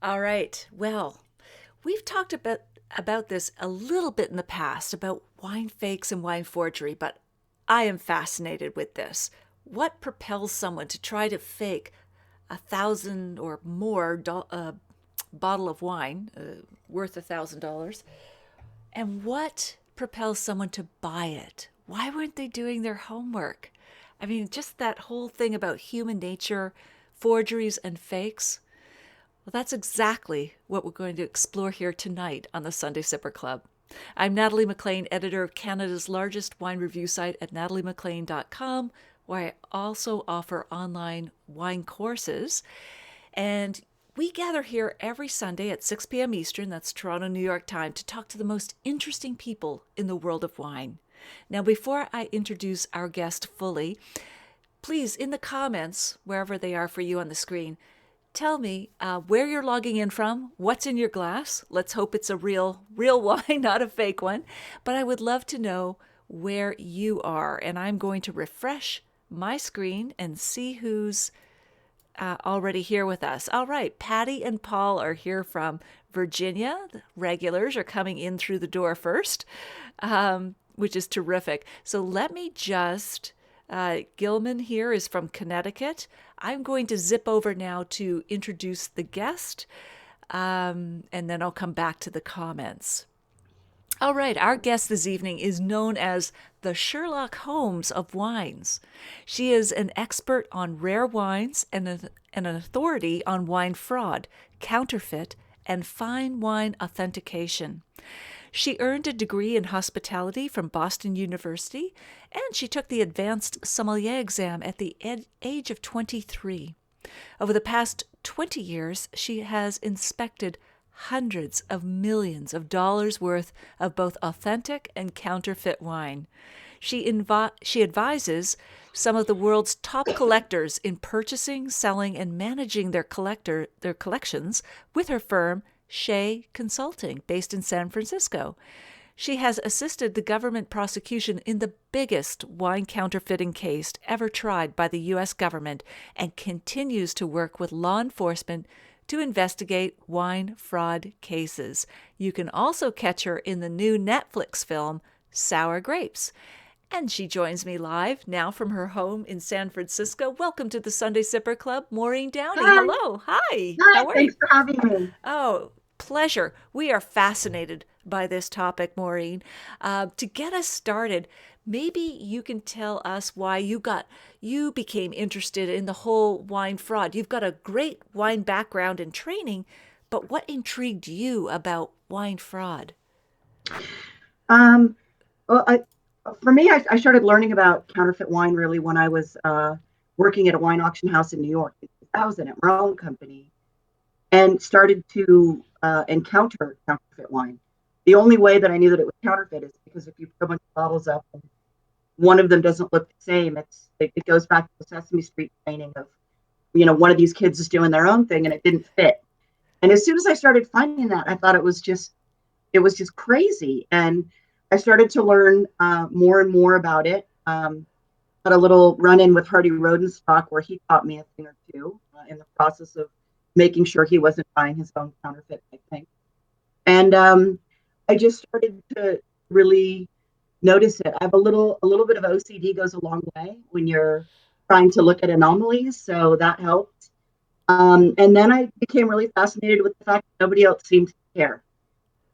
All right. Well, we've talked about this a little bit in the past about wine fakes and wine forgery, but I am fascinated with this. What propels someone to try to fake 1,000 or more bottle of wine worth $1,000? And what propels someone to buy it? Why weren't they doing their homework? I mean, just that whole thing about human nature, forgeries and fakes. Well, that's exactly what we're going to explore here tonight on the Sunday Sipper Club. I'm Natalie McLean, editor of Canada's largest wine review site at nataliemclean.com, where I also offer online wine courses. And we gather here every Sunday at 6 p.m. Eastern, that's Toronto, New York time, to talk to the most interesting people in the world of wine. Now, before I introduce our guest fully, please, in the comments, wherever they are for you on the screen, tell me where you're logging in from, what's in your glass. Let's hope it's a real wine, not a fake one. But I would love to know where you are. And I'm going to refresh my screen and see who's already here with us. All right, Patty and Paul are here from Virginia. The regulars are coming in through the door first, which is terrific. So let me just Gilman here is from Connecticut. I'm going to zip over now to introduce the guest, and then I'll come back to the comments. All right, our guest this evening is known as the Sherlock Holmes of wines. She is an expert on rare wines and an authority on wine fraud, counterfeit, and fine wine authentication. She earned a degree in hospitality from Boston University, and she took the advanced sommelier exam at the age of 23. Over the past 20 years, she has inspected hundreds of millions of dollars worth of both authentic and counterfeit wine. She advises some of the world's top collectors in purchasing, selling, and managing their collections with her firm, Shea Consulting, based in San Francisco. She has assisted the government prosecution in the biggest wine counterfeiting case ever tried by the U.S. government and continues to work with law enforcement to investigate wine fraud cases. You can also catch her in the new Netflix film, Sour Grapes. And she joins me live now from her home in San Francisco. Welcome to the Sunday Sipper Club, Maureen Downey. Hi, Hello. Hi. hi, How are you? thanks for having me. Oh, pleasure. We are fascinated by this topic, Maureen. To get us started, maybe you can tell us why you became interested in the whole wine fraud. You've got a great wine background and training, but what intrigued you about wine fraud? Um, well, for me, I started learning about counterfeit wine really when I was working at a wine auction house in New York in 2000 at my own company, and started to encounter counterfeit wine. The only way that I knew that it was counterfeit is because if you put a bunch of bottles up and one of them doesn't look the same, it goes back to the Sesame Street training of, one of these kids is doing their own thing and it didn't fit. And as soon as I started finding that, I thought it was just crazy. And I started to learn more and more about it. Had a little run in with Hardy Rodenstock where he taught me a thing or two in the process of making sure he wasn't buying his own counterfeit, I think. And I just started to really notice it. I have a little bit of OCD goes a long way when you're trying to look at anomalies, so that helped. And then I became really fascinated with the fact that nobody else seemed to care.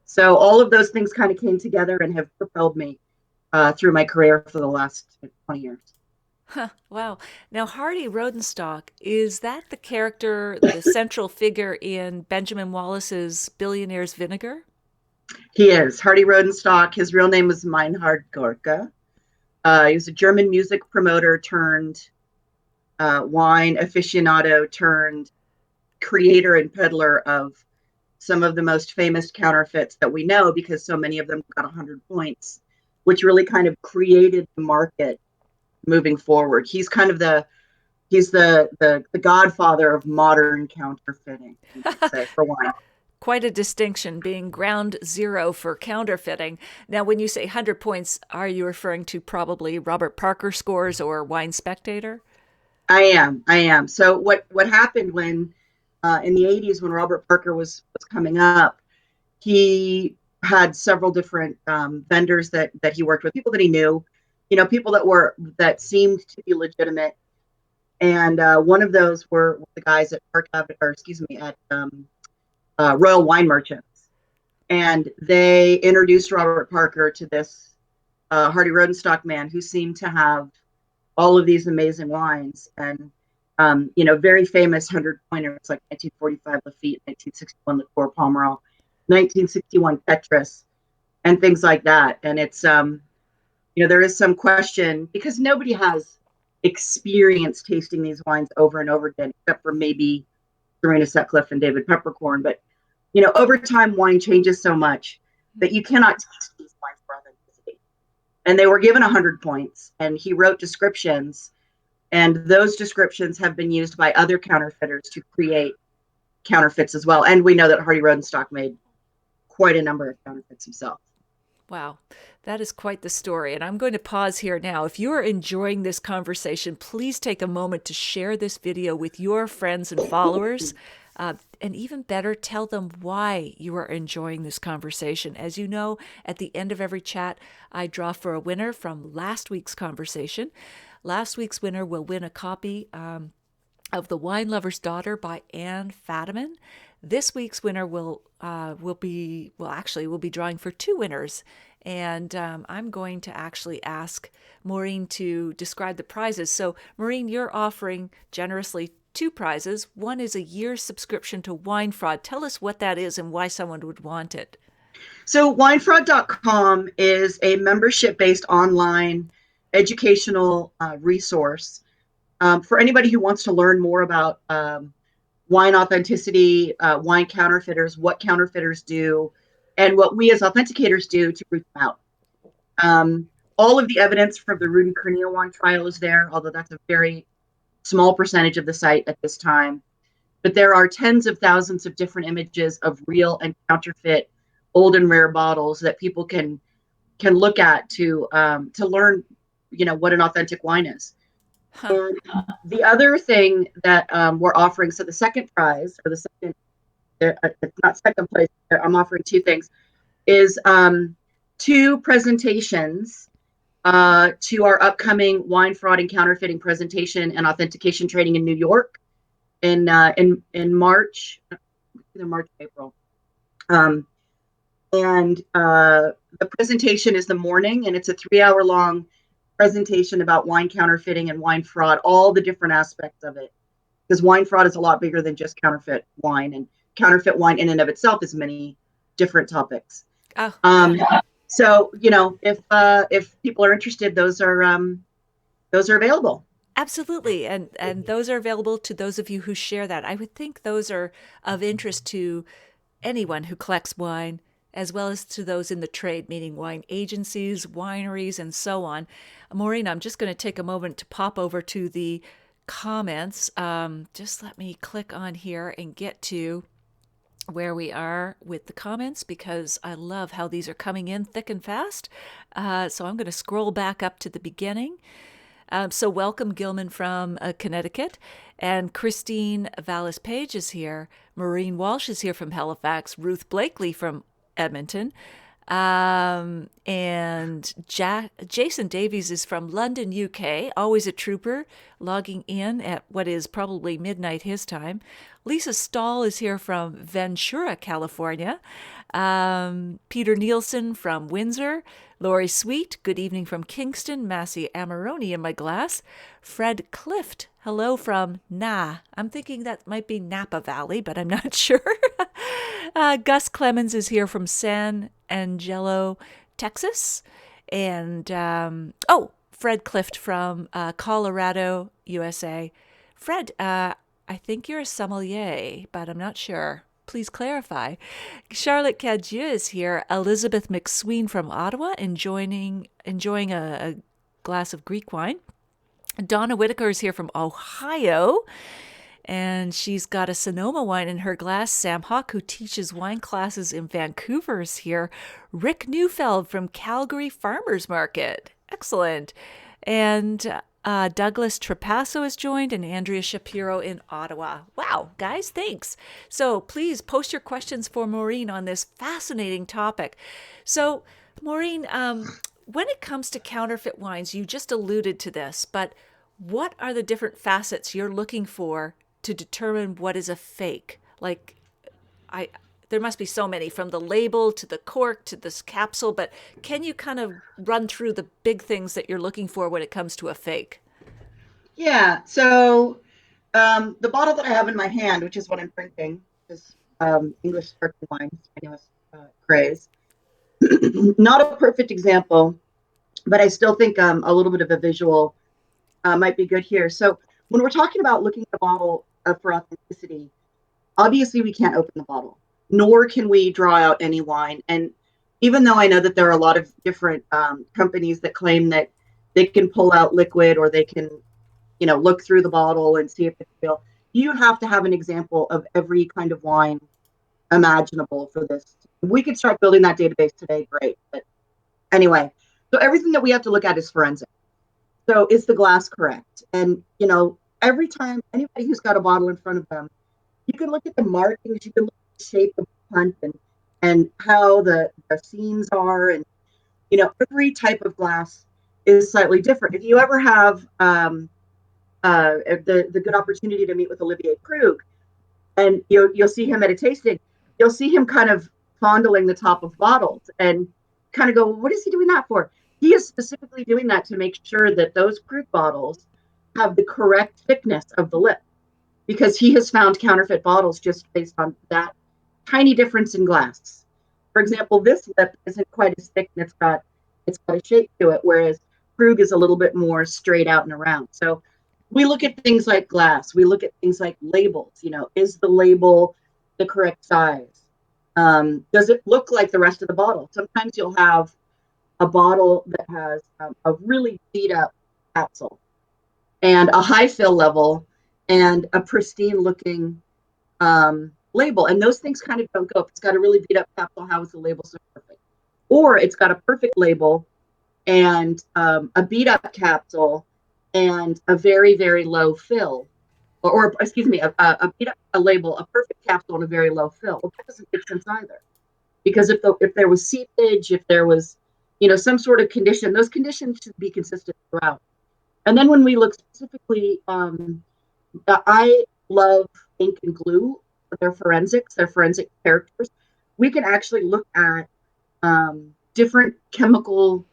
So all of those things kind of came together and have propelled me through my career for the last 20 years. Huh, wow. Now, Hardy Rodenstock, is that the character, the central figure in Benjamin Wallace's Billionaire's Vinegar? He is Hardy Rodenstock. His real name was Meinhard Gorka. He was a German music promoter turned wine aficionado turned creator and peddler of some of the most famous counterfeits that we know because so many of them got 100 points, which really kind of created the market moving forward. He's the godfather of modern counterfeiting, you might say, for wine. Quite a distinction, being ground zero for counterfeiting. Now, when you say 100 points, are you referring to probably Robert Parker scores or Wine Spectator? I am. So what happened when in the 80s when Robert Parker was coming up, he had several different vendors that he worked with, people that he knew, people that seemed to be legitimate. And one of those were the guys at Royal Wine Merchants. And they introduced Robert Parker to this Hardy Rodenstock man who seemed to have all of these amazing wines. And very famous 100-pointer. It's like 1945 Lafitte, 1961 Liqueur Pomerol, 1961 Petrus, and things like that. And it's, there is some question because nobody has experience tasting these wines over and over again, except for maybe Serena Sutcliffe and David Peppercorn. But, over time, wine changes so much that you cannot taste these wines for authenticity. And they were given 100 points, and he wrote descriptions. And those descriptions have been used by other counterfeiters to create counterfeits as well. And we know that Hardy Rodenstock made quite a number of counterfeits himself. Wow, that is quite the story. And I'm going to pause here now. If you are enjoying this conversation, please take a moment to share this video with your friends and followers. And even better, tell them why you are enjoying this conversation. As you know, at the end of every chat, I draw for a winner from last week's conversation. Last week's winner will win a copy of The Wine Lover's Daughter by Anne Fadiman. This week's winner will be drawing for two winners. And I'm going to actually ask Maureen to describe the prizes. So, Maureen, you're offering generously two prizes. One is a year's subscription to Wine Fraud. Tell us what that is and why someone would want it. So winefraud.com is a membership-based online educational resource for anybody who wants to learn more about wine authenticity, wine counterfeiters, what counterfeiters do, and what we as authenticators do to root them out. All of the evidence from the Ruden Carnea wine trial is there, although that's a very small percentage of the site at this time. But there are tens of thousands of different images of real and counterfeit old and rare bottles that people can look at to learn, what an authentic wine is. Huh. And the other thing that we're offering, so the second prize, or the second, not second place, I'm offering two things, is two presentations to our upcoming wine fraud and counterfeiting presentation and authentication training in New York in March, either March or April. And the presentation is the morning, and it's a 3-hour-long presentation about wine counterfeiting and wine fraud, all the different aspects of it. Because wine fraud is a lot bigger than just counterfeit wine, and counterfeit wine in and of itself is many different topics. Oh. So, if people are interested, those are available. Absolutely. And those are available to those of you who share that. I would think those are of interest to anyone who collects wine, as well as to those in the trade, meaning wine agencies, wineries, and so on. Maureen, I'm just going to take a moment to pop over to the comments. Just let me click on here and get to where we are with the comments, because I love how these are coming in thick and fast. So I'm going to scroll back up to the beginning. So welcome, Gilman from Connecticut, and Christine Vallis Page is here. Maureen Walsh is here from Halifax. Ruth Blakely from Edmonton. And Jason Davies is from London, UK, always a trooper, logging in at what is probably midnight his time. Lisa Stahl is here from Ventura, California. Peter Nielsen from Windsor. Lori Sweet, good evening from Kingston. Massey Amaroni in my glass. Fred Clift, hello from I'm thinking that might be Napa Valley, but I'm not sure. Gus Clemens is here from San Angelo, Texas. And, Fred Clift from Colorado, USA. Fred, I think you're a sommelier, but I'm not sure. Please clarify. Charlotte Cadieux is here. Elizabeth McSween from Ottawa, enjoying a glass of Greek wine. Donna Whitaker is here from Ohio, and she's got a Sonoma wine in her glass. Sam Hawk, who teaches wine classes in Vancouver, is here. Rick Neufeld from Calgary Farmers Market. Excellent. And Douglas Trapasso has joined and Andrea Shapiro in Ottawa. Wow, guys, thanks. So please post your questions for Maureen on this fascinating topic. So, Maureen, when it comes to counterfeit wines, you just alluded to this, but what are the different facets you're looking for to determine what is a fake? Like, I there must be so many, from the label to the cork to this capsule, but can you kind of run through the big things that you're looking for when it comes to a fake? Yeah. So the bottle that I have in my hand, which is what I'm drinking, is English sparkling wine, strenuous craze. Not a perfect example, but I still think a little bit of a visual might be good here. So when we're talking about looking at the bottle for authenticity, obviously we can't open the bottle, nor can we draw out any wine. And even though I know that there are a lot of different companies that claim that they can pull out liquid or they can, look through the bottle and see if it's real, you have to have an example of every kind of wine imaginable for this. If we could start building that database today, great. But anyway, so everything that we have to look at is forensic. So is the glass correct? And, every time anybody who's got a bottle in front of them, you can look at the markings, you can look at the shape of the punt and how the seams are. And, every type of glass is slightly different. If you ever have the good opportunity to meet with Olivier Krug, and you'll see him at a tasting, you'll see him kind of fondling the top of bottles and kind of go, what is he doing that for? He is specifically doing that to make sure that those Krug bottles have the correct thickness of the lip, because he has found counterfeit bottles just based on that tiny difference in glass. For example, this lip isn't quite as thick and it's got a shape to it, whereas Krug is a little bit more straight out and around. So we look at things like glass. We look at things like labels. Is the label the correct size? Does it look like the rest of the bottle? Sometimes you'll have a bottle that has a really beat up capsule and a high fill level and a pristine looking label. And those things kind of don't go. If it's got a really beat up capsule, how is the label so perfect? Or it's got a perfect label and a beat up capsule and a very, very low fill, or excuse me, a beat up a label, a perfect capsule and a very low fill. Well, that doesn't make sense either. Because if there was seepage, if there was, some sort of condition, those conditions should be consistent throughout. And then when we look specifically, I love ink and glue. They're forensics, they're forensic characters. We can actually look at different chemical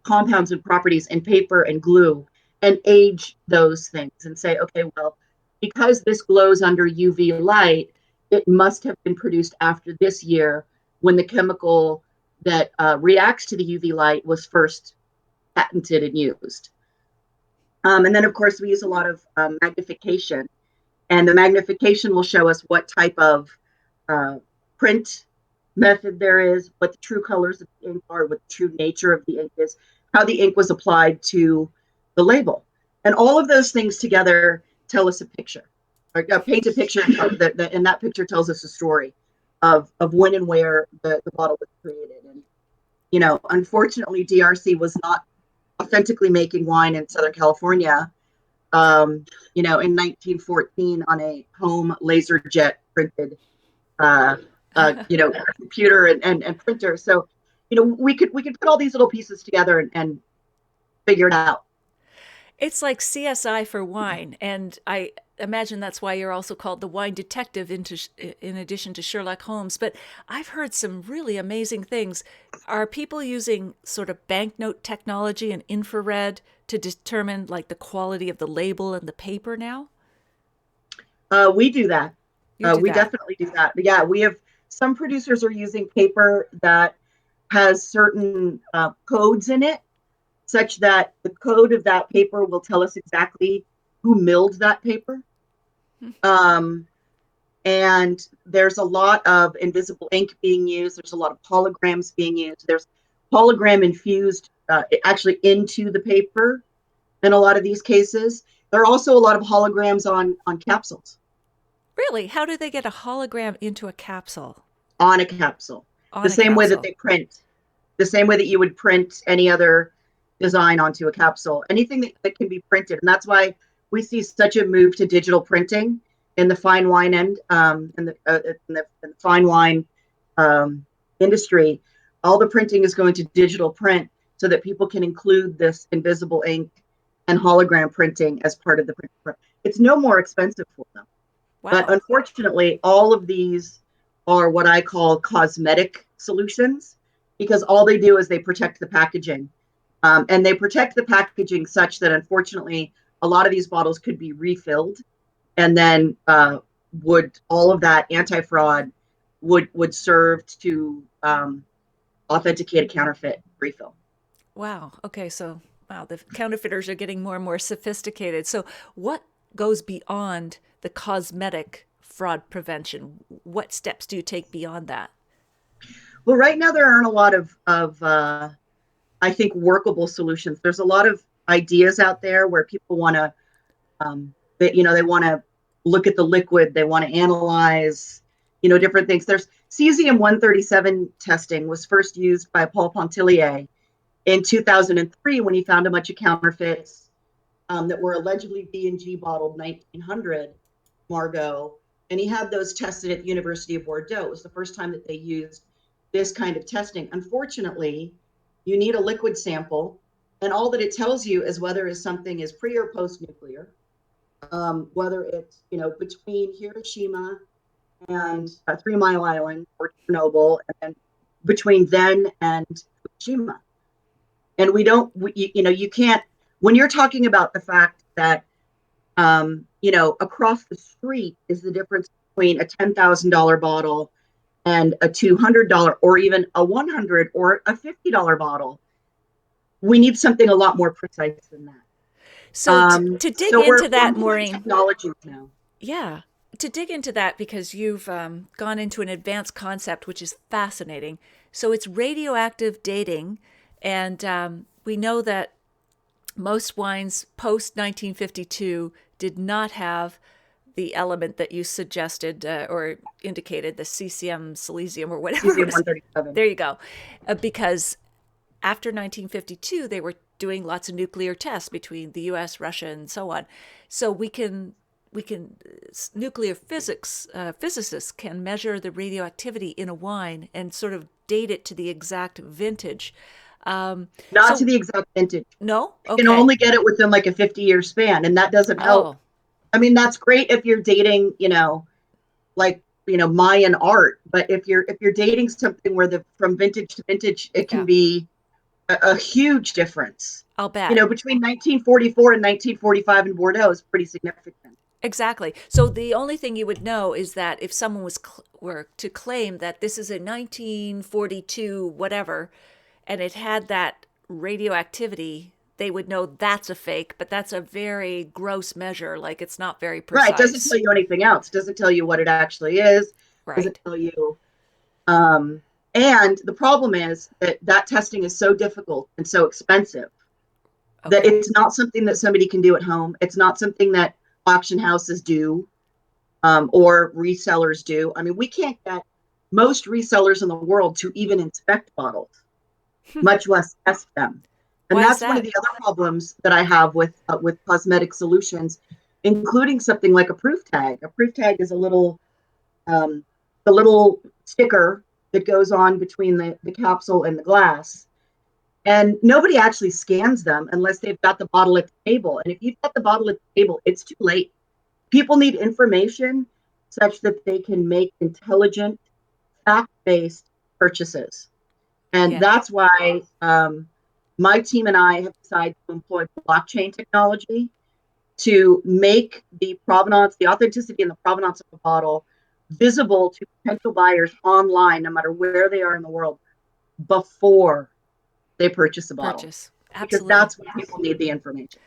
compounds and properties in paper and glue and age those things and say, okay, well, because this glows under UV light, it must have been produced after this year when the chemical that reacts to the UV light was first patented and used. And then, of course, we use a lot of magnification. And the magnification will show us what type of print method there is, what the true colors of the ink are, what the true nature of the ink is, how the ink was applied to the label. And all of those things together tell us a picture, or paint a picture, and that picture tells us a story of when and where the bottle was created. And, unfortunately, DRC was not authentically making wine in Southern California, in 1914 on a home laser jet printed, computer and printer. So, we could put all these little pieces together and figure it out. It's like CSI for wine, and I imagine that's why you're also called the wine detective in addition to Sherlock Holmes. But I've heard some really amazing things. Are people using sort of banknote technology and infrared to determine like the quality of the label and the paper now? We do that. You do We that. definitely do that. Yeah, we have some producers are using paper that has certain codes in it, such that the code of that paper will tell us exactly who milled that paper. Um, and there's a lot of invisible ink being used. There's a lot of holograms being used. There's hologram infused actually into the paper in a lot of these cases. There are also a lot of holograms on capsules. Really? How do they get a hologram into a capsule? On a capsule, the On a same way that capsule. they print, the same way that you would print any other, design onto a capsule, anything that can be printed. And that's why we see such a move to digital printing in the fine wine in the fine wine industry. All the printing is going to digital print so that people can include this invisible ink and hologram printing as part of the print. It's no more expensive for them. But Wow. unfortunately, all of these are what I call cosmetic solutions, because all they do is they protect the packaging. And they protect the packaging such that, unfortunately, a lot of these bottles could be refilled, and then would all of that anti-fraud would serve to authenticate a counterfeit refill. Wow. Okay. So, wow, the counterfeiters are getting more and more sophisticated. So, what goes beyond the cosmetic fraud prevention? What steps do you take beyond that? Well, right now there aren't a lot of I think workable solutions. There's a lot of ideas out there where people want to they want to look at the liquid, they want to analyze, different things. There's cesium 137 testing was first used by Paul Pontillier in 2003 when he found a bunch of counterfeits that were allegedly B&G bottled 1900 Margot, and he had those tested at the University of Bordeaux. It was the first time that they used this kind of testing. Unfortunately, you need a liquid sample, and all that it tells you is whether something is pre or post nuclear, whether it's between Hiroshima and 3 Mile Island or Chernobyl, and between then and Fukushima. And you can't, when you're talking about the fact that across the street is the difference between a $10,000 bottle and a $200 or even a $100 or a $50 bottle. We need something a lot more precise than that. So, to dig So we're into that, moving Maureen, technologies now. yeah, to dig into that because you've gone into an advanced concept, which is fascinating. So, it's radioactive dating. And we know that most wines post 1952 did not have the element that you suggested or indicated, the CCM, silesium, or whatever. Cesium 137. There you go. Because after 1952, they were doing lots of nuclear tests between the U.S., Russia, and so on. So nuclear physicists can measure the radioactivity in a wine and sort of date it to the exact vintage. Not to the exact vintage. No? You can only get it within like a 50-year span, and that doesn't help. Oh. I mean, that's great if you're dating, Mayan art, but if you're dating something where from vintage to vintage, it can be a huge difference. I'll bet. Between 1944 and 1945 in Bordeaux is pretty significant. Exactly. So the only thing you would know is that if someone were to claim that this is a 1942 whatever, and it had that radioactivity, they would know that's a fake, but that's a very gross measure. Like, it's not very precise. Right. It doesn't tell you anything else. It doesn't tell you what it actually is. Right. It doesn't tell you. And the problem is that testing is so difficult and so expensive that it's not something that somebody can do at home. It's not something that auction houses do or resellers do. I mean, we can't get most resellers in the world to even inspect bottles, much less test them. And that's one of the other problems that I have with cosmetic solutions, including something like a proof tag. A proof tag is a little sticker that goes on between the capsule and the glass. And nobody actually scans them unless they've got the bottle at the table. And if you've got the bottle at the table, it's too late. People need information such that they can make intelligent, fact-based purchases. And that's why my team and I have decided to employ blockchain technology to make the provenance, the authenticity and the provenance of the bottle visible to potential buyers online, no matter where they are in the world, before they purchase a bottle. Absolutely. Because that's when people need the information.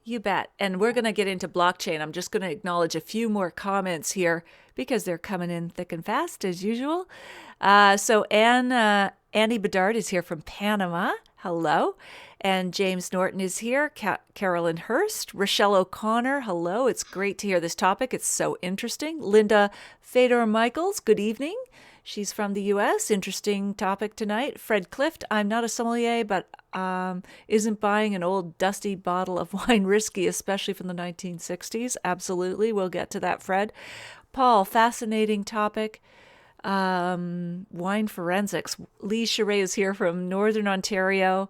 You bet. And we're going to get into blockchain. I'm just going to acknowledge a few more comments here because they're coming in thick and fast as usual. So Annie Bedard is here from Panama. Hello. And James Norton is here. Carolyn Hurst. Rochelle O'Connor. Hello. It's great to hear this topic. It's so interesting. Linda Fedor Michaels. Good evening. She's from the US. Interesting topic tonight. Fred Clift. I'm not a sommelier, but isn't buying an old dusty bottle of wine risky, especially from the 1960s? Absolutely. We'll get to that, Fred. Paul, fascinating topic. Wine forensics. Lee Charest is here from Northern Ontario,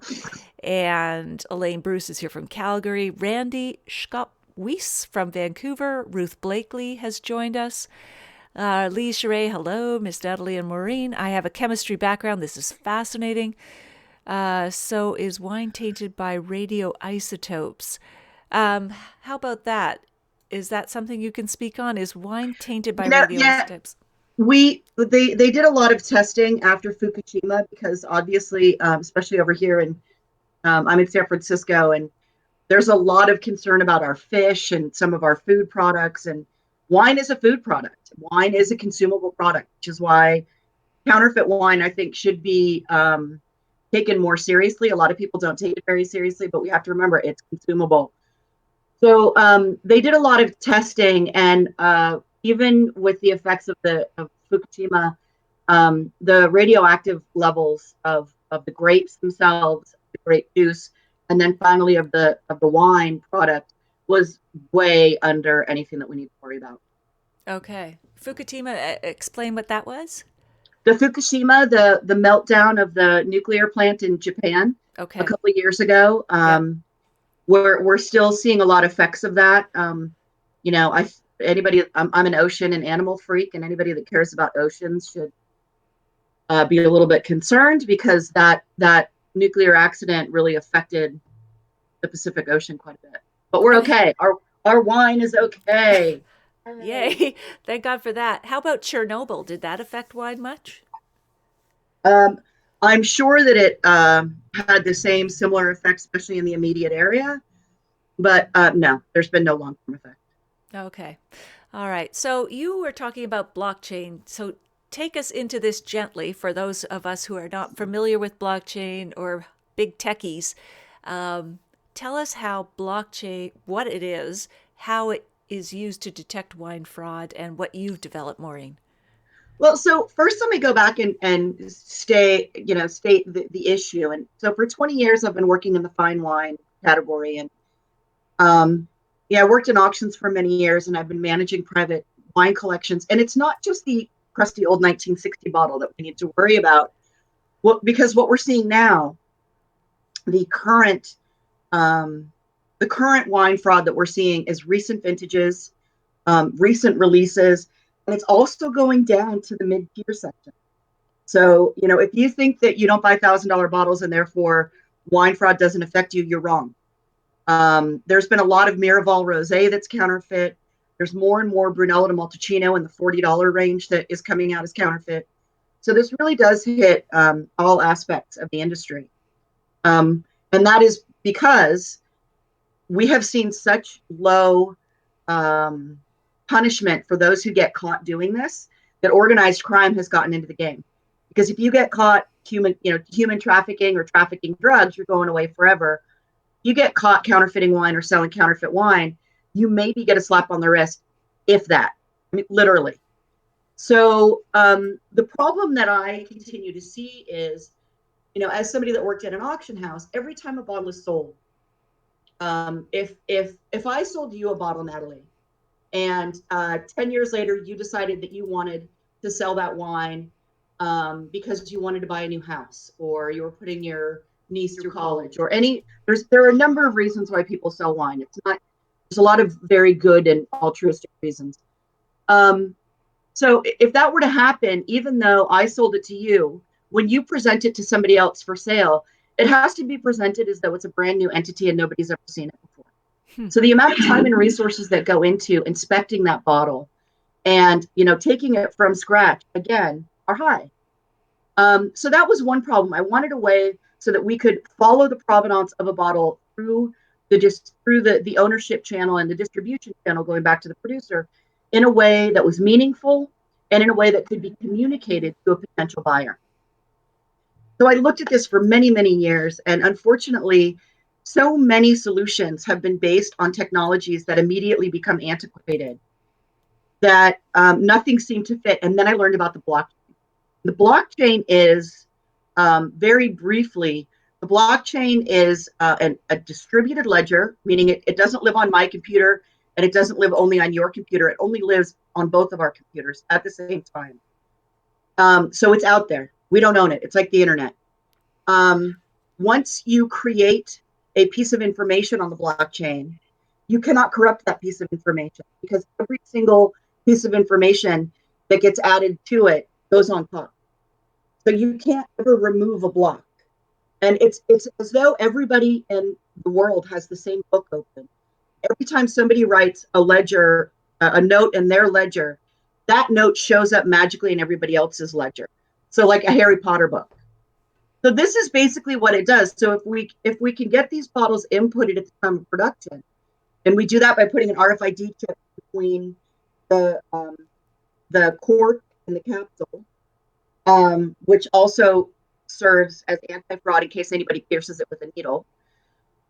and Elaine Bruce is here from Calgary. Randy Schopwies from Vancouver. Ruth Blakely has joined us. Lee Charest, hello. Miss Natalie and Maureen. I have a chemistry background. This is fascinating. So is wine tainted by radioisotopes? How about that? Is that something you can speak on? Is wine tainted by radioisotopes? They did a lot of testing after Fukushima because obviously, especially over here, and I'm in San Francisco, and there's a lot of concern about our fish and some of our food products. And wine is a food product. Wine is a consumable product, which is why counterfeit wine, I think, should be taken more seriously. A lot of people don't take it very seriously, but we have to remember it's consumable. So they did a lot of testing, and even with the effects of Fukushima, the radioactive levels of the grapes themselves, the grape juice, and then finally of the wine product was way under anything that we need to worry about. Okay. Fukushima, explain what that was? The Fukushima, the meltdown of the nuclear plant in Japan a couple of years ago. We're still seeing a lot of effects of that. I'm an ocean and animal freak, and anybody that cares about oceans should be a little bit concerned because that nuclear accident really affected the Pacific Ocean quite a bit. But we're okay. Our wine is okay. Yay. Thank God for that. How about Chernobyl? Did that affect wine much? I'm sure that it had the same similar effects, especially in the immediate area. But no, there's been no long-term effect. Okay. All right. So you were talking about blockchain. So take us into this gently for those of us who are not familiar with blockchain or big techies. Tell us how blockchain, what it is, how it is used to detect wine fraud, and what you've developed, Maureen. Well, so first let me go back and state the issue. And so for 20 years, I've been working in the fine wine category. And I worked in auctions for many years, and I've been managing private wine collections. And it's not just the crusty old 1960 bottle that we need to worry about. Because what we're seeing now, the current wine fraud that we're seeing is recent vintages, recent releases, and it's also going down to the mid-tier section. So, if you think that you don't buy $1,000 bottles and therefore wine fraud doesn't affect you, you're wrong. There's been a lot of Miraval Rosé that's counterfeit. There's more and more Brunello de Montalcino in the $40 range that is coming out as counterfeit. So this really does hit all aspects of the industry. And that is because we have seen such low punishment for those who get caught doing this, that organized crime has gotten into the game. Because if you get caught human trafficking or trafficking drugs, you're going away forever. You get caught counterfeiting wine or selling counterfeit wine, you maybe get a slap on the wrist, if that. I mean, literally. So the problem that I continue to see is, as somebody that worked at an auction house, every time a bottle is sold, if I sold you a bottle, Natalie, and 10 years later you decided that you wanted to sell that wine because you wanted to buy a new house, or you were putting your niece through college, or there are a number of reasons why people sell wine. There's a lot of very good and altruistic reasons. So if that were to happen, even though I sold it to you, when you present it to somebody else for sale, it has to be presented as though it's a brand new entity and nobody's ever seen it before. So the amount of time and resources that go into inspecting that bottle and, taking it from scratch again are high. So that was one problem. I wanted a way so that we could follow the provenance of a bottle through the ownership channel and the distribution channel, going back to the producer, in a way that was meaningful and in a way that could be communicated to a potential buyer. So I looked at this for many, many years, and unfortunately, so many solutions have been based on technologies that immediately become antiquated, that nothing seemed to fit. And then I learned about the blockchain. The blockchain is, very briefly, the blockchain is a distributed ledger, meaning it doesn't live on my computer and it doesn't live only on your computer. It only lives on both of our computers at the same time. So it's out there. We don't own it. It's like the internet. Once you create a piece of information on the blockchain, you cannot corrupt that piece of information because every single piece of information that gets added to it goes on top. So you can't ever remove a block. And it's as though everybody in the world has the same book open. Every time somebody writes a ledger, a note in their ledger, that note shows up magically in everybody else's ledger. So like a Harry Potter book. So this is basically what it does. So if we can get these bottles inputted at the time of production, and we do that by putting an RFID chip between the cork and the capsule, which also serves as anti-fraud in case anybody pierces it with a needle,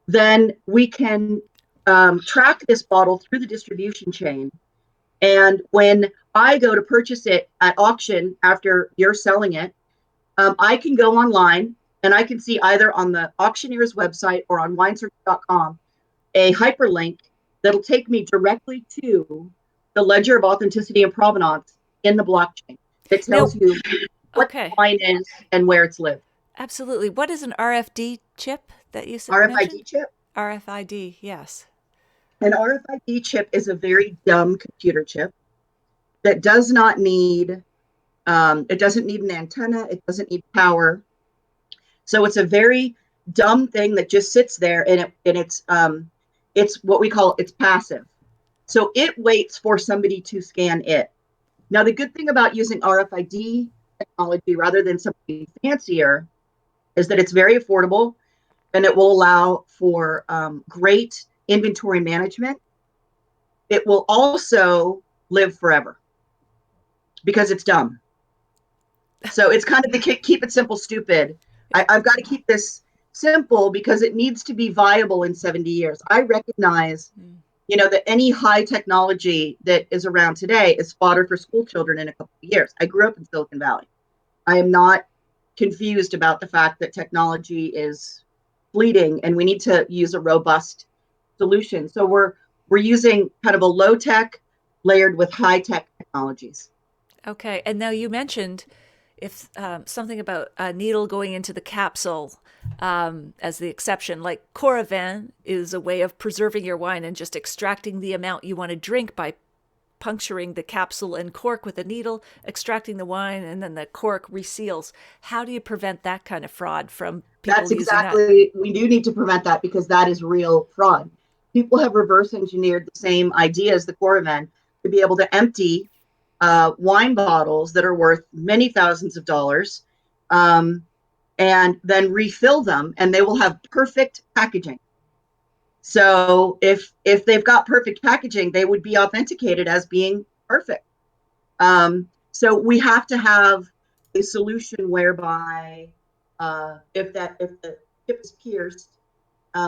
then we can track this bottle through the distribution chain. And when I go to purchase it at auction after you're selling it, I can go online and I can see either on the auctioneer's website or on winesearch.com a hyperlink that'll take me directly to the ledger of authenticity and provenance in the blockchain that tells you what the wine is and where it's lived. Absolutely. What is an RFD chip that you said? RFID chip? RFID, yes. An RFID chip is a very dumb computer chip that does not need, it doesn't need an antenna, it doesn't need power. So it's a very dumb thing that just sits there, and it's what we call, it's passive. So it waits for somebody to scan it. Now, the good thing about using RFID technology rather than something fancier is that it's very affordable and it will allow for great inventory management. It will also live forever because it's dumb. So it's kind of the keep it simple, stupid. I've got to keep this simple because it needs to be viable in 70 years. I recognize, that any high technology that is around today is fodder for school children in a couple of years. I grew up in Silicon Valley. I am not confused about the fact that technology is fleeting and we need to use a robust solution. So we're using kind of a low tech layered with high tech technologies. Okay. And now you mentioned if something about a needle going into the capsule as the exception, like Coravin is a way of preserving your wine and just extracting the amount you want to drink by puncturing the capsule and cork with a needle, extracting the wine, and then the cork reseals. How do you prevent that kind of fraud from people That's using exactly, we do need to prevent that because that is real fraud. People have reverse engineered the same idea as the Coravin to be able to empty wine bottles that are worth many thousands of dollars and then refill them, and they will have perfect packaging. So if they've got perfect packaging, they would be authenticated as being perfect. So we have to have a solution whereby if the tip is pierced,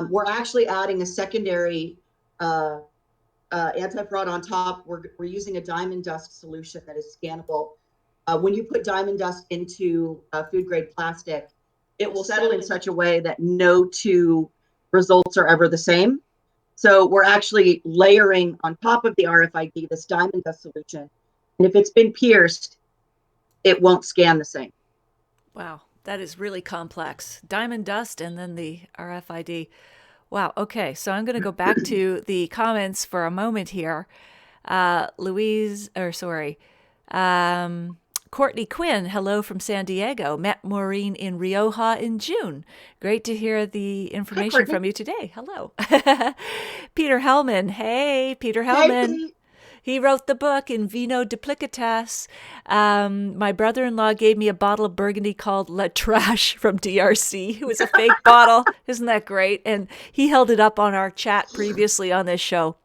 we're actually adding a secondary anti-fraud on top. We're using a diamond dust solution that is scannable. When you put diamond dust into food grade plastic, it will settle in such a way that no two results are ever the same. So we're actually layering on top of the RFID this diamond dust solution. And if it's been pierced, it won't scan the same. Wow, that is really complex. Diamond dust and then the RFID. Wow. Okay. So I'm going to go back to the comments for a moment here. Courtney Quinn, hello from San Diego. Met Maureen in Rioja in June. Great to hear the information from you today. Hello. Peter Hellman. Hey, Peter Hellman. Hey. He wrote the book In Vino Duplicatas. My brother-in-law gave me a bottle of Burgundy called La Trash from DRC. It was a fake bottle. Isn't that great? And he held it up on our chat previously on this show.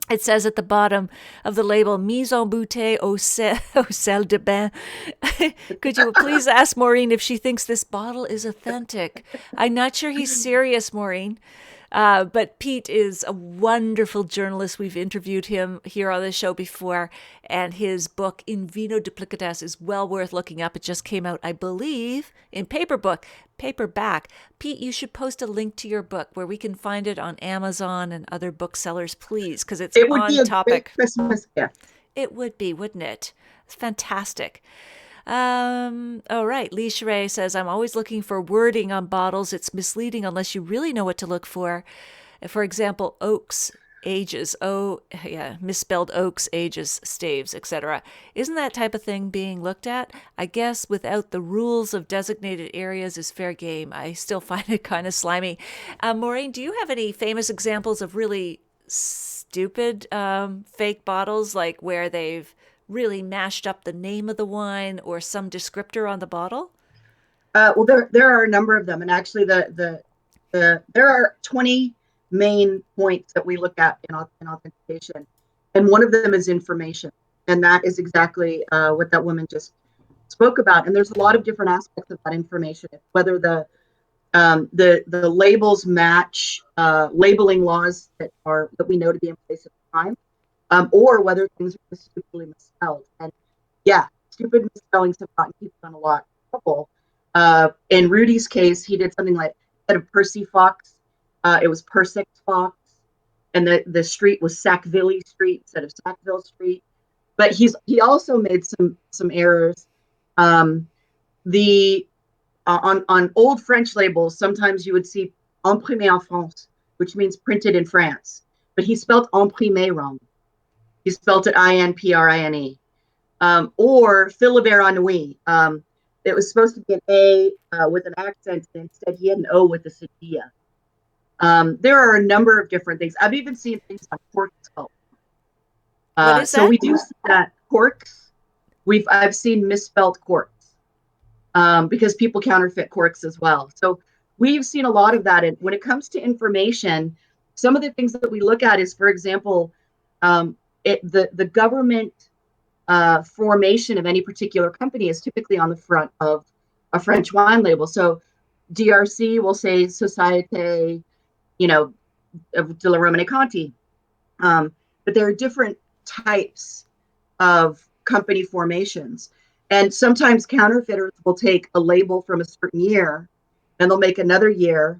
It says at the bottom of the label, mise en bouteille au sel de bain. Could you please ask Maureen if she thinks this bottle is authentic? I'm not sure he's serious, Maureen. But Pete is a wonderful journalist. We've interviewed him here on the show before, and his book In Vino Duplicatas is well worth looking up. It just came out, I believe, in paperback. Pete, you should post a link to your book where we can find it on Amazon and other booksellers, please, because it's It would be on a great topic. Christmas gift. It would be, wouldn't it? It's fantastic. All right. Lee Sheree says, I'm always looking for wording on bottles. It's misleading unless you really know what to look for. For example, oaks, ages, misspelled oaks, ages, staves, etc. Isn't that type of thing being looked at? I guess without the rules of designated areas is fair game. I still find it kind of slimy. Maureen, do you have any famous examples of really stupid fake bottles, like where they've really mashed up the name of the wine or some descriptor on the bottle? Well, there are a number of them, and actually, there are 20 main points that we look at in authentication, and one of them is information, and that is exactly what that woman just spoke about. And there's a lot of different aspects of that information, whether the labels match labeling laws that we know to be in place at the time, or whether things are just stupidly misspelled. And yeah, stupid misspellings have gotten people in a lot of trouble. In Rudy's case, he did something like, instead of Percy Fox, it was Persix Fox, and the street was Sackville Street instead of Sackville Street. But he also made some errors. The On old French labels, sometimes you would see imprimé en France, which means printed in France, but he spelled imprimé wrong. He spelled it INPRINE. Or Philibert Ennui. It was supposed to be an A with an accent, and instead he had an O with a cedilla. There are a number of different things. I've even seen things on cork sculpt. What is So that? we do see that corks. I've seen misspelled corks because people counterfeit corks as well. So we've seen a lot of that. And when it comes to information, some of the things that we look at is, for example, the government formation of any particular company is typically on the front of a French wine label. So DRC will say Société, de la Romanée Conti. But there are different types of company formations. And sometimes counterfeiters will take a label from a certain year and they'll make another year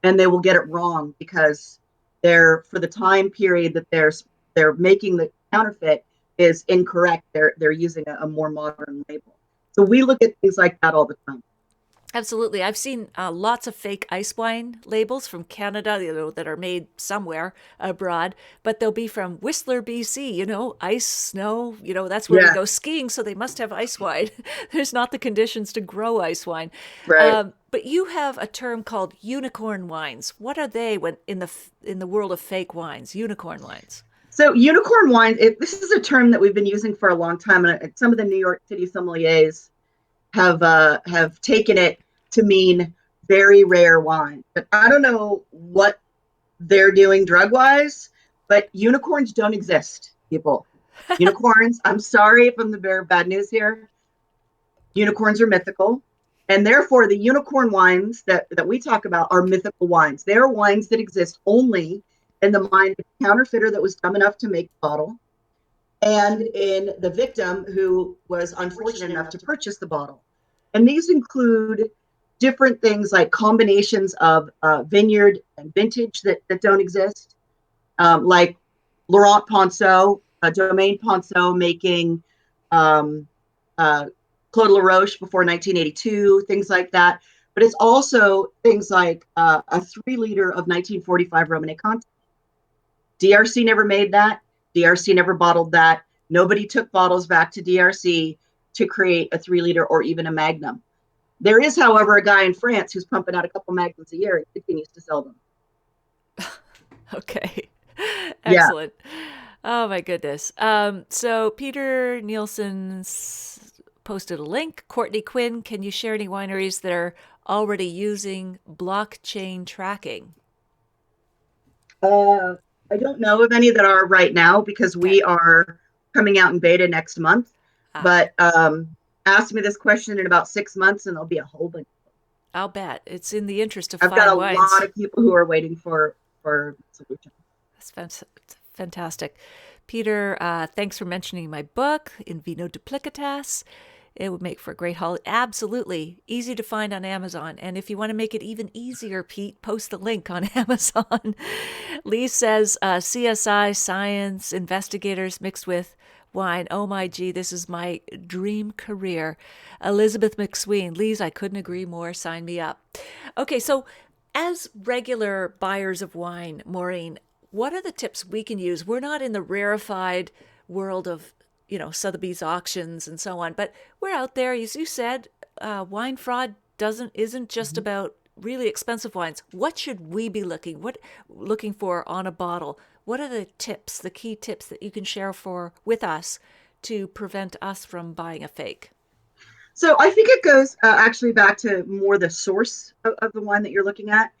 and they will get it wrong because for the time period that they're making the counterfeit is incorrect. They're using a more modern label. So we look at things like that all the time. Absolutely. I've seen lots of fake ice wine labels from Canada, that are made somewhere abroad, but they'll be from Whistler, BC, ice, snow, that's where we Yeah, go skiing. So they must have ice wine. There's not the conditions to grow ice wine. right. But you have a term called unicorn wines. What are they when in the world of fake wines, unicorn wines? So unicorn wine, this is a term that we've been using for a long time, and some of the New York City sommeliers have taken it to mean very rare wine. But I don't know what they're doing drug wise, but unicorns don't exist, people. Unicorns, I'm sorry if I'm the bearer of bad news here. Unicorns are mythical. And therefore, the unicorn wines that we talk about are mythical wines. They are wines that exist only in the mind of the counterfeiter that was dumb enough to make the bottle and in the victim who was unfortunate enough to purchase the bottle. And these include different things like combinations of vineyard and vintage that don't exist, like Laurent Ponceau, Domaine Ponceau making Claude LaRoche before 1982, things like that. But it's also things like a 3-liter of 1945 Romanée Conti. DRC never made that. DRC never bottled that. Nobody took bottles back to DRC to create a 3-liter or even a Magnum. There is, however, a guy in France who's pumping out a couple Magnums a year and continues to sell them. Okay. Yeah. Excellent. Oh my goodness. So Peter Nielsen posted a link. Courtney Quinn, can you share any wineries that are already using blockchain tracking? I don't know of any that are right now because Okay. we are coming out in beta next month. Ah, But ask me this question in about 6 months and there'll be a whole bunch. I'll bet. It's in the interest of I've got fine a lot wines. of people who are waiting for for solution. That's fantastic. Peter, thanks for mentioning my book, In Vino Duplicatas. It would make for a great holiday. Absolutely. Easy to find on Amazon. And if you want to make it even easier, Pete, post the link on Amazon. Lee says, CSI, science, investigators mixed with wine. Oh my gee, this is my dream career. Elizabeth McSween. Lee's, I couldn't agree more. Sign me up. Okay, so as regular buyers of wine, Maureen, what are the tips we can use? We're not in the rarefied world of, Sotheby's auctions and so on, but we're out there. As you said, wine fraud isn't just about really expensive wines. What should we be looking for on a bottle? What are the key tips that you can share with us to prevent us from buying a fake? So I think it goes actually back to more the source of the wine that you're looking at.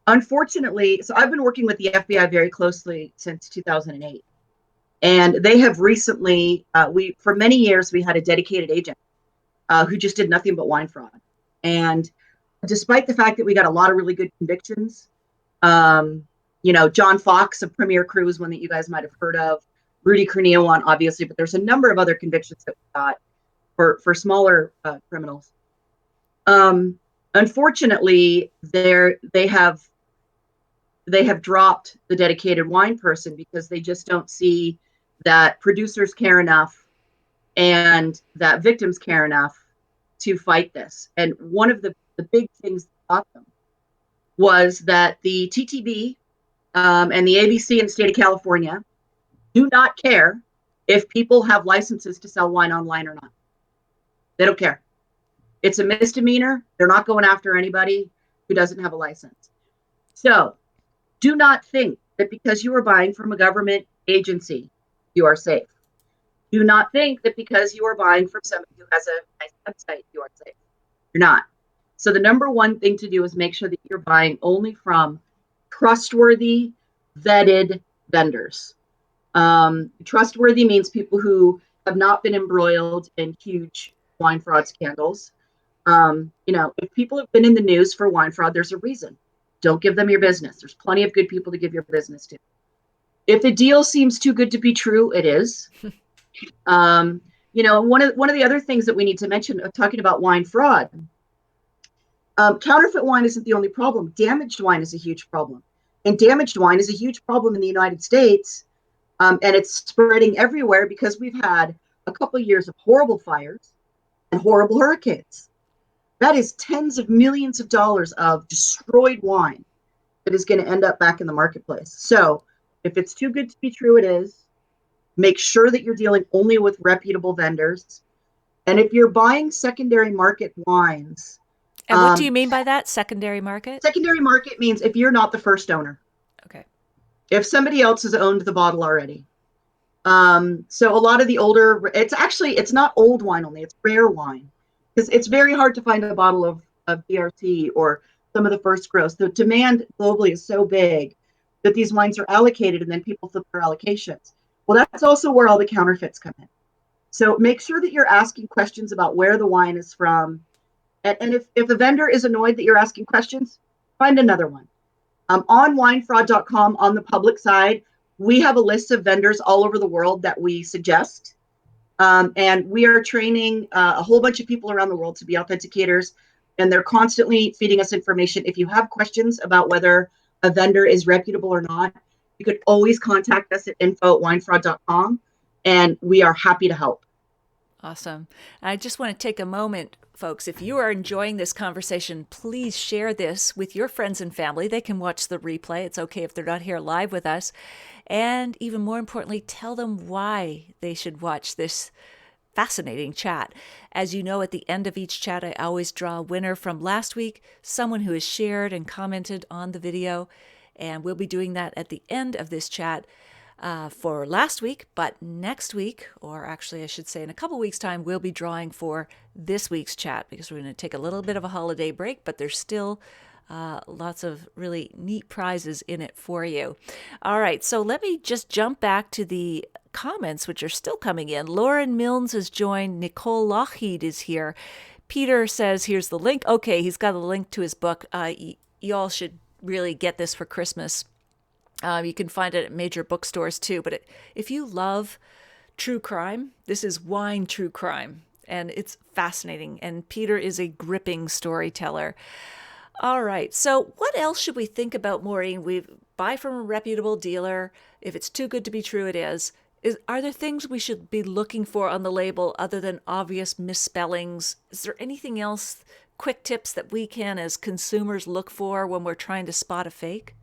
Unfortunately, so I've been working with the FBI very closely since 2008. And they have recently, for many years, we had a dedicated agent who just did nothing but wine fraud. And despite the fact that we got a lot of really good convictions, John Fox of Premier Cruise, one that you guys might have heard of, Rudy Corneo one, obviously, but there's a number of other convictions that we got for smaller criminals. Unfortunately, they have dropped the dedicated wine person because they just don't see that producers care enough and that victims care enough to fight this. And one of the big things that got them was that the TTB and the ABC in the state of California do not care if people have licenses to sell wine online or not. They don't care. It's a misdemeanor. They're not going after anybody who doesn't have a license. So do not think that because you are buying from a government agency, you are safe. Do not think that because you are buying from somebody who has a nice website, you are safe. You're not. So the number one thing to do is make sure that you're buying only from trustworthy, vetted vendors. Trustworthy means people who have not been embroiled in huge wine fraud scandals. If people have been in the news for wine fraud, there's a reason. Don't give them your business. There's plenty of good people to give your business to. If the deal seems too good to be true, it is. One of the other things that we need to mention, talking about wine fraud, counterfeit wine isn't the only problem. Damaged wine is a huge problem. And damaged wine is a huge problem in the United States. And it's spreading everywhere because we've had a couple of years of horrible fires and horrible hurricanes. That is tens of millions of dollars of destroyed wine that is going to end up back in the marketplace. So if it's too good to be true, it is. Make sure that you're dealing only with reputable vendors. And if you're buying secondary market wines. And what do you mean by that, secondary market? Secondary market means if you're not the first owner. Okay. If somebody else has owned the bottle already. So a lot of the older, it's not old wine only, it's rare wine. Because it's very hard to find a bottle of BRT or some of the first gross. The demand globally is so big that these wines are allocated and then people flip their allocations. Well, that's also where all the counterfeits come in. So make sure that you're asking questions about where the wine is from. And if a vendor is annoyed that you're asking questions, find another one. On winefraud.com, on the public side, we have a list of vendors all over the world that we suggest. And we are training a whole bunch of people around the world to be authenticators. And they're constantly feeding us information. If you have questions about whether a vendor is reputable or not, you could always contact us at info@winefraud.com, and we are happy to help. Awesome. I just want to take a moment, folks. If you are enjoying this conversation, please share this with your friends and family. They can watch the replay. It's okay if they're not here live with us. And even more importantly, tell them why they should watch this fascinating chat. As you know, at the end of each chat, I always draw a winner from last week, someone who has shared and commented on the video. And we'll be doing that at the end of this chat for last week. But next week, or actually I should say in a couple weeks' time, we'll be drawing for this week's chat because we're going to take a little bit of a holiday break, but there's still lots of really neat prizes in it for you. All right, so let me just jump back to the comments, which are still coming in. Lauren Milnes has joined. Nicole Lougheed is here. Peter says, here's the link. Okay, he's got a link to his book. Y'all should really get this for Christmas. You can find it at major bookstores too. But if you love true crime, this is wine true crime. And it's fascinating. And Peter is a gripping storyteller. All right. So what else should we think about, Maureen? We buy from a reputable dealer. If it's too good to be true, it is. Are there things we should be looking for on the label other than obvious misspellings? Is there anything else, quick tips that we can as consumers look for when we're trying to spot a fake?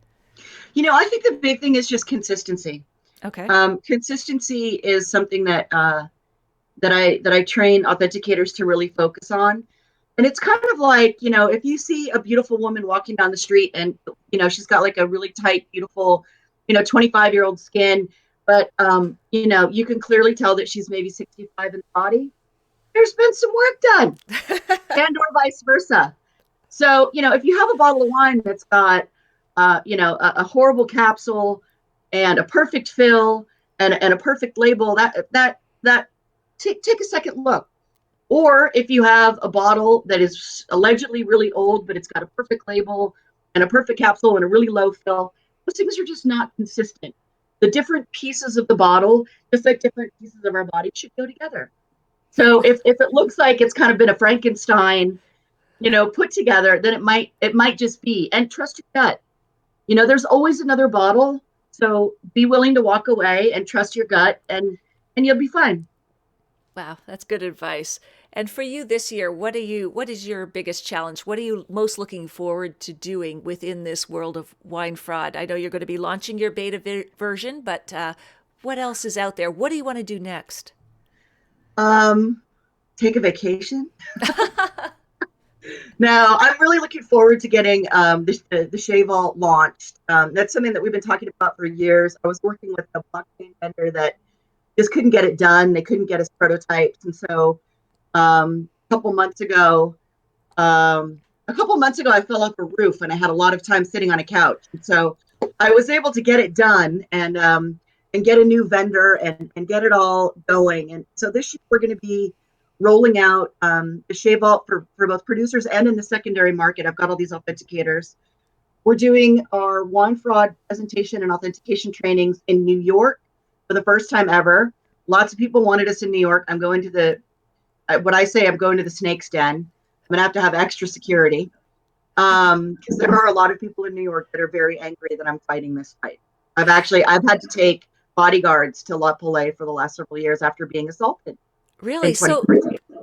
I think the big thing is just consistency. Okay. Consistency is something that I train authenticators to really focus on. And it's kind of like, if you see a beautiful woman walking down the street and, she's got like a really tight, beautiful, 25-year-old skin, but, you can clearly tell that she's maybe 65 in the body. There's been some work done and or vice versa. So, if you have a bottle of wine that's got, a horrible capsule and a perfect fill and a perfect label, that take a second look. Or if you have a bottle that is allegedly really old, but it's got a perfect label and a perfect capsule and a really low fill, those things are just not consistent. The different pieces of the bottle, just like different pieces of our body, should go together. So if it looks like it's kind of been a Frankenstein, put together, then it might just be. And trust your gut. There's always another bottle. So be willing to walk away and trust your gut, and you'll be fine. Wow, that's good advice. And for you this year, what is your biggest challenge? What are you most looking forward to doing within this world of wine fraud? I know you're going to be launching your beta version, but what else is out there? What do you want to do next? Take a vacation. No, I'm really looking forward to getting the Shea Vault launched. That's something that we've been talking about for years. I was working with a blockchain vendor that just couldn't get it done. They couldn't get us prototypes. And so a couple months ago, I fell off a roof and I had a lot of time sitting on a couch. And so I was able to get it done and get a new vendor and get it all going. And so this year we're going to be rolling out the Shea Vault for both producers and in the secondary market. I've got all these authenticators. We're doing our wine fraud presentation and authentication trainings in New York for the first time ever. Lots of people wanted us in New York. I'm going to I'm going to the snake's den. I'm going to have extra security because there are a lot of people in New York that are very angry that I'm fighting this fight. I've had to take bodyguards to La Palais for the last several years after being assaulted. Really? So,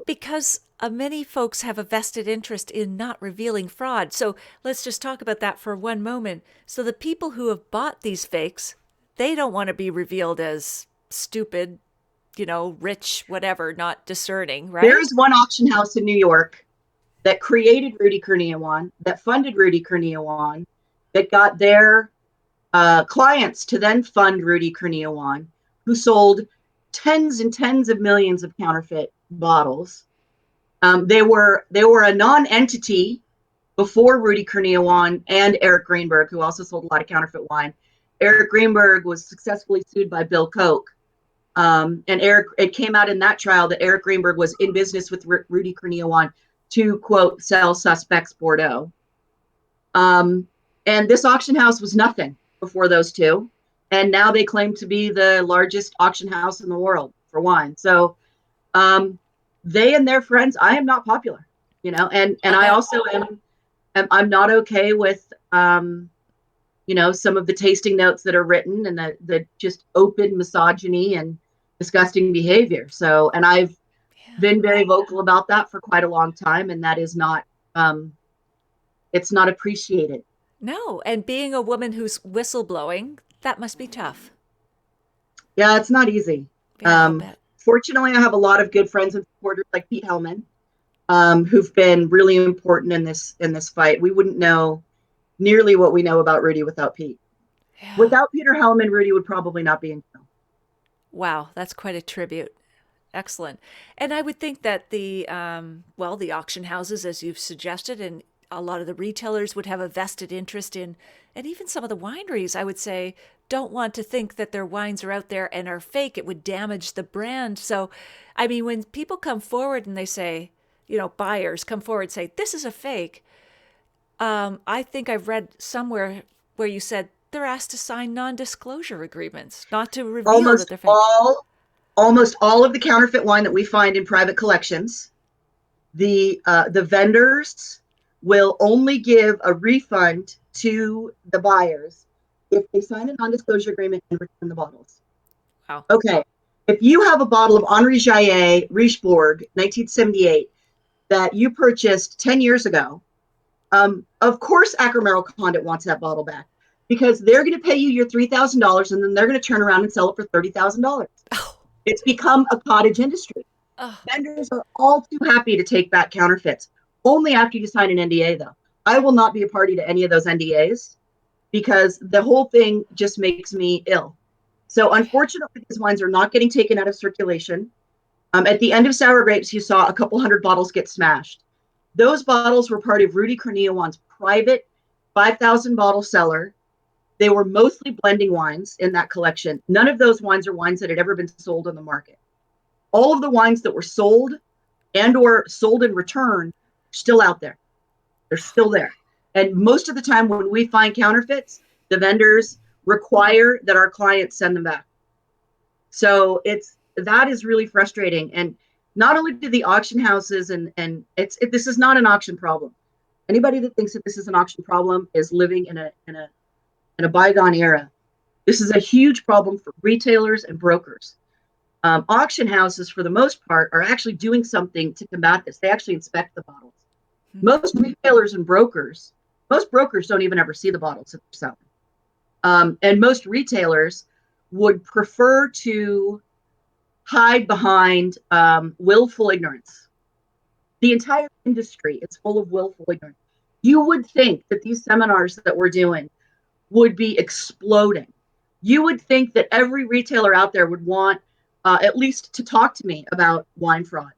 because many folks have a vested interest in not revealing fraud. So let's just talk about that for one moment. So the people who have bought these fakes, they don't want to be revealed as stupid, rich, whatever, not discerning, right? There's one auction house in New York that created Rudy Kurniawan, that funded Rudy Kurniawan, that got their clients to then fund Rudy Kurniawan, who sold tens and tens of millions of counterfeit bottles. They were a non-entity before Rudy Kurniawan and Eric Greenberg, who also sold a lot of counterfeit wine. Eric Greenberg was successfully sued by Bill Koch. And it came out in that trial that Eric Greenberg was in business with Rudy Kurniawan to, quote, sell suspects Bordeaux. And this auction house was nothing before those two. And now they claim to be the largest auction house in the world for wine. So they and their friends, I am not popular, and I also I'm not okay with, some of the tasting notes that are written and the just open misogyny and disgusting behavior. So, and I've been very vocal about that for quite a long time. And that is not, it's not appreciated. No. And being a woman who's whistleblowing, that must be tough. Yeah, it's not easy. Yeah, I'll bet. Fortunately, I have a lot of good friends and supporters like Pete Hellman, who've been really important in this fight. We wouldn't know nearly what we know about Rudy without Pete. Yeah. Without Peter Hellman, Rudy would probably not be in jail. Wow, that's quite a tribute. Excellent. And I would think that the auction houses, as you've suggested, and a lot of the retailers would have a vested interest in, and even some of the wineries, I would say, don't want to think that their wines are out there and are fake. It would damage the brand. So, I mean, when people come forward and they say, buyers come forward and say, this is a fake, I think I've read somewhere where you said they're asked to sign non-disclosure agreements, not to reveal that Almost they're fake. all, almost all of the counterfeit wine that we find in private collections, the vendors will only give a refund to the buyers if they sign a non-disclosure agreement and return the bottles. Wow. Okay, if you have a bottle of Henri Jaillet Richebourg 1978 that you purchased 10 years ago, of course Acker Merrill Condit wants that bottle back because they're going to pay you your $3,000 and then they're going to turn around and sell it for $30,000. Oh, It's become a cottage industry. oh, Vendors are all too happy to take back counterfeits. Only after you sign an NDA, though. I will not be a party to any of those NDAs because the whole thing just makes me ill. So, unfortunately, these wines are not getting taken out of circulation. At the end of Sour Grapes, you saw a couple hundred bottles get smashed. Those bottles were part of Rudy Cornillone's private 5,000 bottle cellar. They were mostly blending wines in that collection. None of those wines are wines that had ever been sold on the market. All of the wines that were sold and or sold in return are still out there. They're still there. And most of the time when we find counterfeits, the vendors require that our clients send them back. So that is really frustrating. And not only do the auction houses this is not an auction problem. Anybody that thinks that this is an auction problem is living in a bygone era. This is a huge problem for retailers and brokers. Auction houses, for the most part, are actually doing something to combat this. They actually inspect the bottles. Most retailers and most brokers don't even ever see the bottles that they're selling. And most retailers would prefer to hide behind willful ignorance. The entire industry is full of willful ignorance. You would think that these seminars that we're doing would be exploding. You would think that every retailer out there would want at least to talk to me about wine fraud.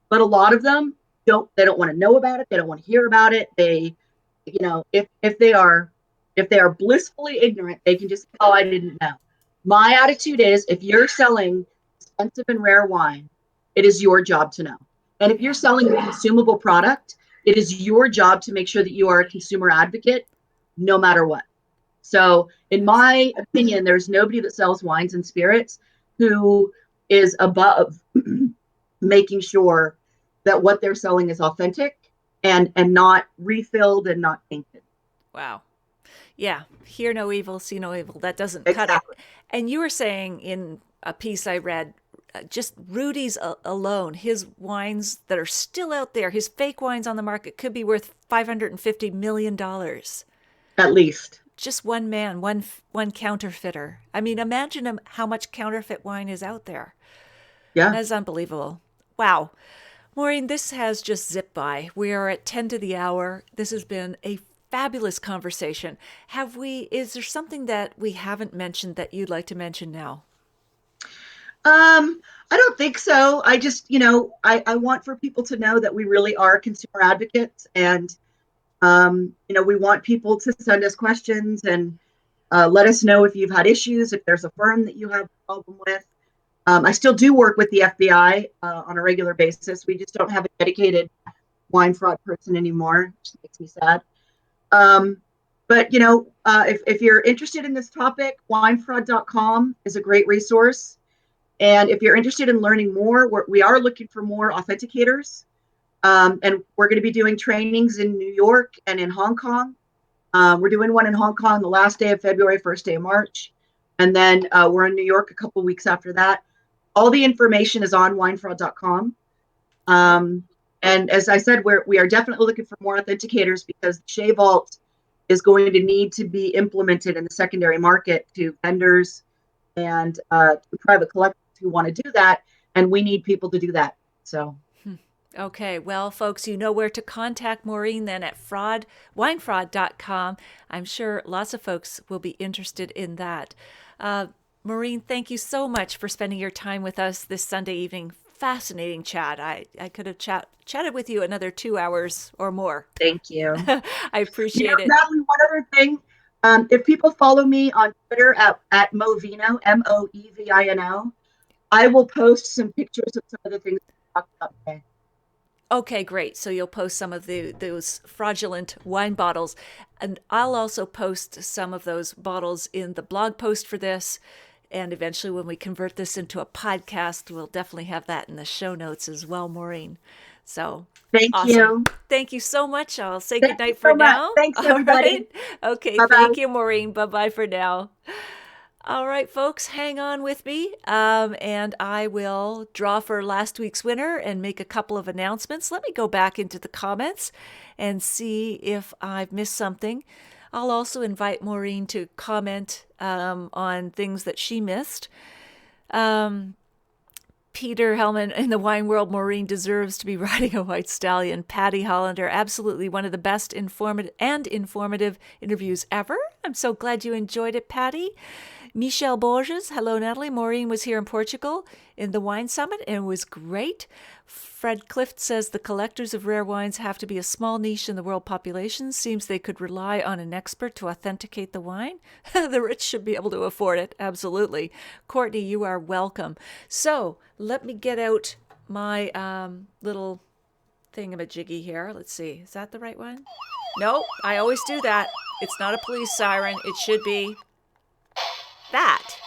But a lot of them don't want to know about it. They don't want to hear about it. If they are blissfully ignorant, they can just, oh, I didn't know. My attitude is if you're selling expensive and rare wine, it is your job to know. And if you're selling a consumable product, it is your job to make sure that you are a consumer advocate no matter what. So in my opinion, there's nobody that sells wines and spirits who is above making sure that what they're selling is authentic and not refilled and not tainted. wow. Yeah. Hear no evil, see no evil. That doesn't cut it. Exactly. And you were saying in a piece I read, just Rudy's alone, his wines that are still out there, his fake wines on the market could be worth $550 million. At least. Just one man, one counterfeiter. I mean, imagine how much counterfeit wine is out there. Yeah. That is unbelievable. Wow. Maureen, this has just zipped by. We are at 10 to the hour. This has been a fabulous conversation. Is there something that we haven't mentioned that you'd like to mention now? I don't think so. I just, I want for people to know that we really are consumer advocates and, we want people to send us questions and let us know if you've had issues, if there's a firm that you have a problem with. I still do work with the FBI on a regular basis. We just don't have a dedicated wine fraud person anymore, which makes me sad. But, if you're interested in this topic, winefraud.com is a great resource. And if you're interested in learning more, we are looking for more authenticators. And we're going to be doing trainings in New York and in Hong Kong. We're doing one in Hong Kong the last day of February, first day of March. And then we're in New York a couple weeks after that. All the information is on winefraud.com. And as I said, we are definitely looking for more authenticators because Shea Vault is going to need to be implemented in the secondary market to vendors and to private collectors who want to do that. And we need people to do that. So. Okay, well, folks, you know where to contact Maureen then at winefraud.com. I'm sure lots of folks will be interested in that. Maureen, thank you so much for spending your time with us this Sunday evening. Fascinating chat. I could have chatted with you another 2 hours or more. Thank you. I appreciate it. Natalie, one other thing. If people follow me on Twitter at Movino, Moevino, I will post some pictures of some of the things we talked about today. Okay, great. So you'll post some of those fraudulent wine bottles. And I'll also post some of those bottles in the blog post for this. And eventually, when we convert this into a podcast, we'll definitely have that in the show notes as well, Maureen. So Thank awesome. you. Thank you so much. I'll say Thank you goodnight for so much. now. Thanks, All right. everybody. Okay. Bye-bye. Thank you, Maureen. Bye bye for now. All right, folks, hang on with me, and I will draw for last week's winner and make a couple of announcements. Let me go back into the comments and see if I've missed something. I'll also invite Maureen to comment on things that she missed. Peter Hellman, in the wine world, Maureen deserves to be riding a white stallion. Patty Hollander, absolutely one of the best informative interviews ever. I'm so glad you enjoyed it, Patty. Michelle Borges, hello, Natalie. Maureen was here in Portugal in the Wine Summit, and it was great. Fred Clift says the collectors of rare wines have to be a small niche in the world population. Seems they could rely on an expert to authenticate the wine. The rich should be able to afford it. Absolutely. Courtney, you are welcome. So let me get out my little thingamajiggy here. Let's see. Is that the right one? No, I always do that. It's not a police siren. It should be that.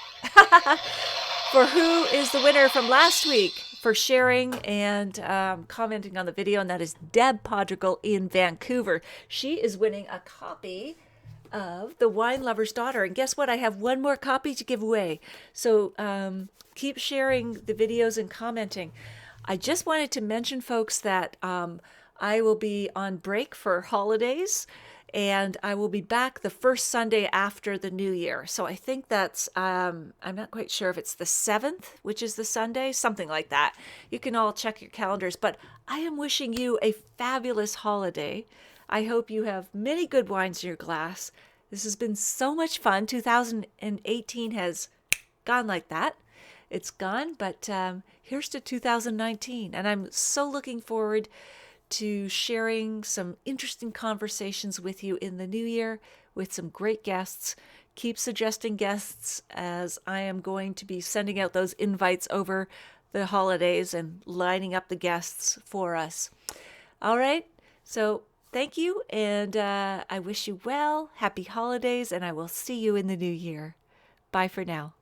For who is the winner from last week for sharing and commenting on the video, and that is Deb Podrigal in Vancouver. She is winning a copy of The Wine Lover's Daughter. And guess what? I have one more copy to give away. So keep sharing the videos and commenting. I just wanted to mention, folks, that I will be on break for holidays, and I will be back the first Sunday after the New Year. So I think that's, I'm not quite sure if it's the 7th, which is the Sunday, something like that. You can all check your calendars, but I am wishing you a fabulous holiday. I hope you have many good wines in your glass. This has been so much fun. 2018 has gone like that. It's gone, but here's to 2019. And I'm so looking forward to sharing some interesting conversations with you in the new year with some great guests. Keep suggesting guests, as I am going to be sending out those invites over the holidays and lining up the guests for us. All right. So thank you. And I wish you well. Happy holidays. And I will see you in the new year. Bye for now.